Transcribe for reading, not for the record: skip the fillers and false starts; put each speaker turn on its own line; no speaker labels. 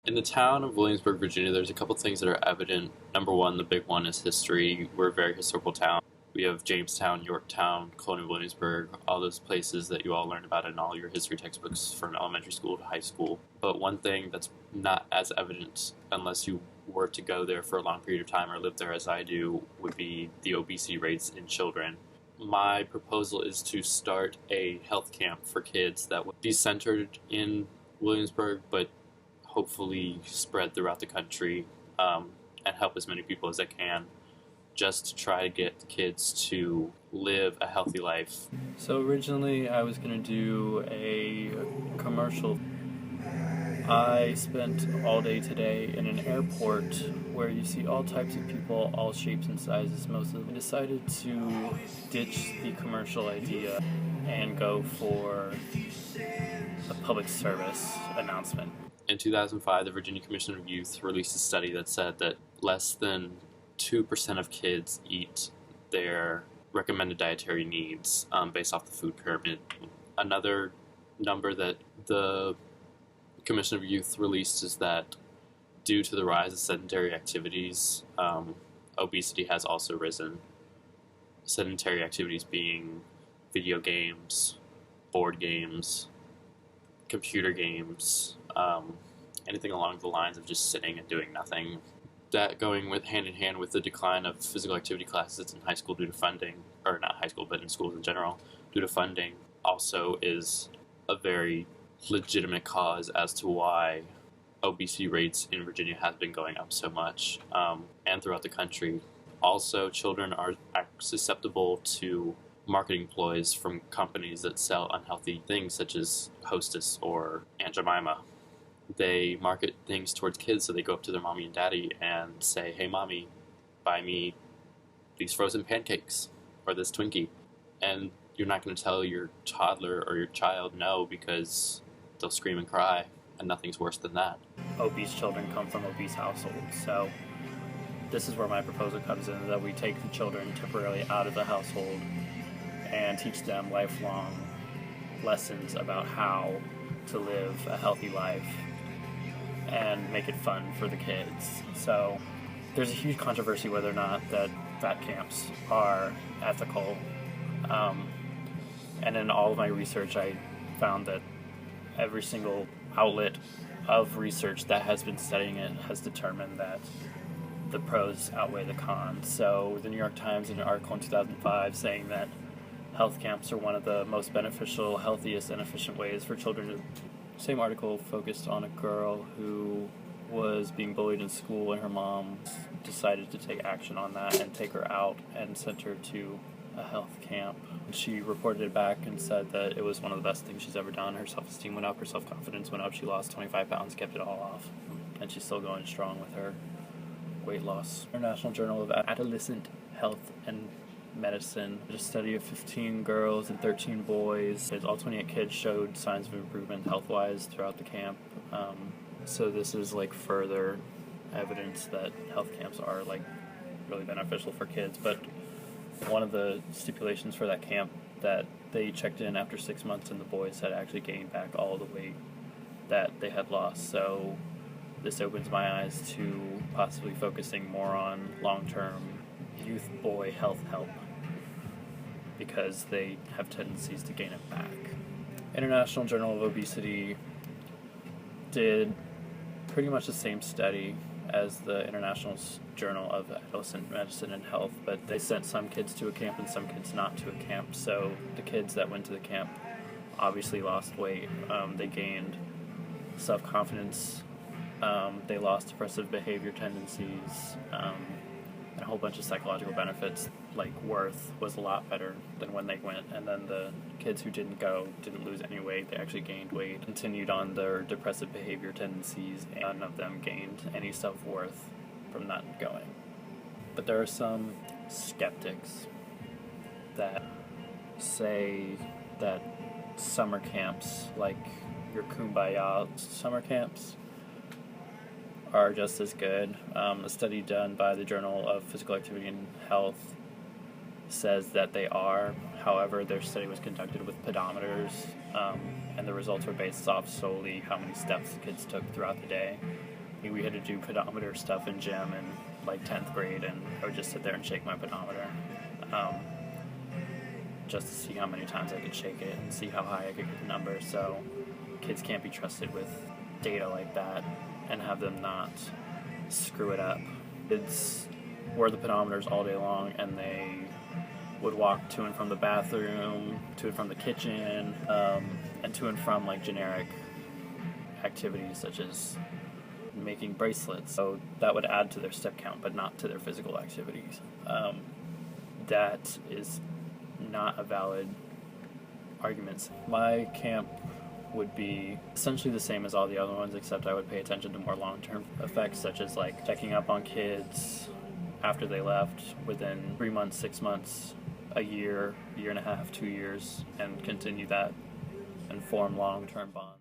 In the town of Williamsburg, Virginia, there's a couple things that are evident. Number one, the big one is history. We're a very historical town. We have Jamestown, Yorktown, Colonial Williamsburg, all those places that you all learned about in all your history textbooks from elementary school to high school. But one thing that's not as evident unless you were to go there for a long period of time or live there as I do would be the obesity rates in children. My proposal is to start a health camp for kids that would be centered in Williamsburg, but hopefully spread throughout the country, and help as many people as I can, just to try to get kids to live a healthy life.
So originally I was going to do a commercial. I spent all day today in an airport where you see all types of people, all shapes and sizes most of them. I decided to ditch the commercial idea and go for a public service announcement.
In 2005, the Virginia Commission of Youth released a study that said that less than 2% of kids eat their recommended dietary needs based off the food pyramid. Another number that the Commission of Youth released is that due to the rise of sedentary activities, obesity has also risen. Sedentary activities being video games, board games, computer games, anything along the lines of just sitting and doing nothing. That going with hand in hand with the decline of physical activity classes in high school due to funding, or not high school, but in schools in general, due to funding, also is a very legitimate cause as to why obesity rates in Virginia have been going up so much, and throughout the country. Also, children are susceptible to marketing ploys from companies that sell unhealthy things such as Hostess or Aunt Jemima. They market things towards kids, so they go up to their mommy and daddy and say, "Hey mommy, buy me these frozen pancakes or this Twinkie." And you're not going to tell your toddler or your child no, because they'll scream and cry, and nothing's worse than that.
Obese children come from obese households, so this is where my proposal comes in, that we take the children temporarily out of the household and teach them lifelong lessons about how to live a healthy life and make it fun for the kids. So there's a huge controversy whether or not that fat camps are ethical. And in all of my research, I found that every single outlet of research that has been studying it has determined that the pros outweigh the cons. So the New York Times in an article in 2005 saying that health camps are one of the most beneficial, healthiest, and efficient ways for children to... Same article focused on a girl who was being bullied in school, and her mom decided to take action on that and take her out and sent her to a health camp. She reported it back and said that it was one of the best things she's ever done. Her self-esteem went up, her self-confidence went up, she lost 25 pounds, kept it all off, and she's still going strong with her weight loss. International Journal of Adolescent Health and Medicine did a study of 15 girls and 13 boys. All 28 kids showed signs of improvement health-wise throughout the camp. So this is like further evidence that health camps are like really beneficial for kids. But one of the stipulations for that camp, that they checked in after 6 months and the boys had actually gained back all the weight that they had lost. So this opens my eyes to possibly focusing more on long-term youth boy health help, because they have tendencies to gain it back. International Journal of Obesity did pretty much the same study as the International Journal of Adolescent Medicine and Health, but they sent some kids to a camp and some kids not to a camp. So the kids that went to the camp obviously lost weight. They gained self-confidence. They lost depressive behavior tendencies, and a whole bunch of psychological benefits, like worth was a lot better than when they went. And then the kids who didn't go didn't lose any weight, they actually gained weight, continued on their depressive behavior tendencies, and none of them gained any self-worth from not going. But there are some skeptics that say that summer camps, like your Kumbaya summer camps, are just as good. A study done by the Journal of Physical Activity and Health says that they are. However, their study was conducted with pedometers, and the results were based off solely how many steps the kids took throughout the day. We had to do pedometer stuff in gym in like 10th grade, and I would just sit there and shake my pedometer, just to see how many times I could shake it and see how high I could get the number. So kids can't be trusted with data like that and have them not screw it up. Kids wore the pedometers all day long, and they would walk to and from the bathroom, to and from the kitchen, and to and from like generic activities such as making bracelets. So that would add to their step count, but not to their physical activities. That is not a valid argument. My camp would be essentially the same as all the other ones, except I would pay attention to more long-term effects, such as like checking up on kids after they left within 3 months, 6 months, a year, year and a half, 2 years, and continue that and form long-term bonds.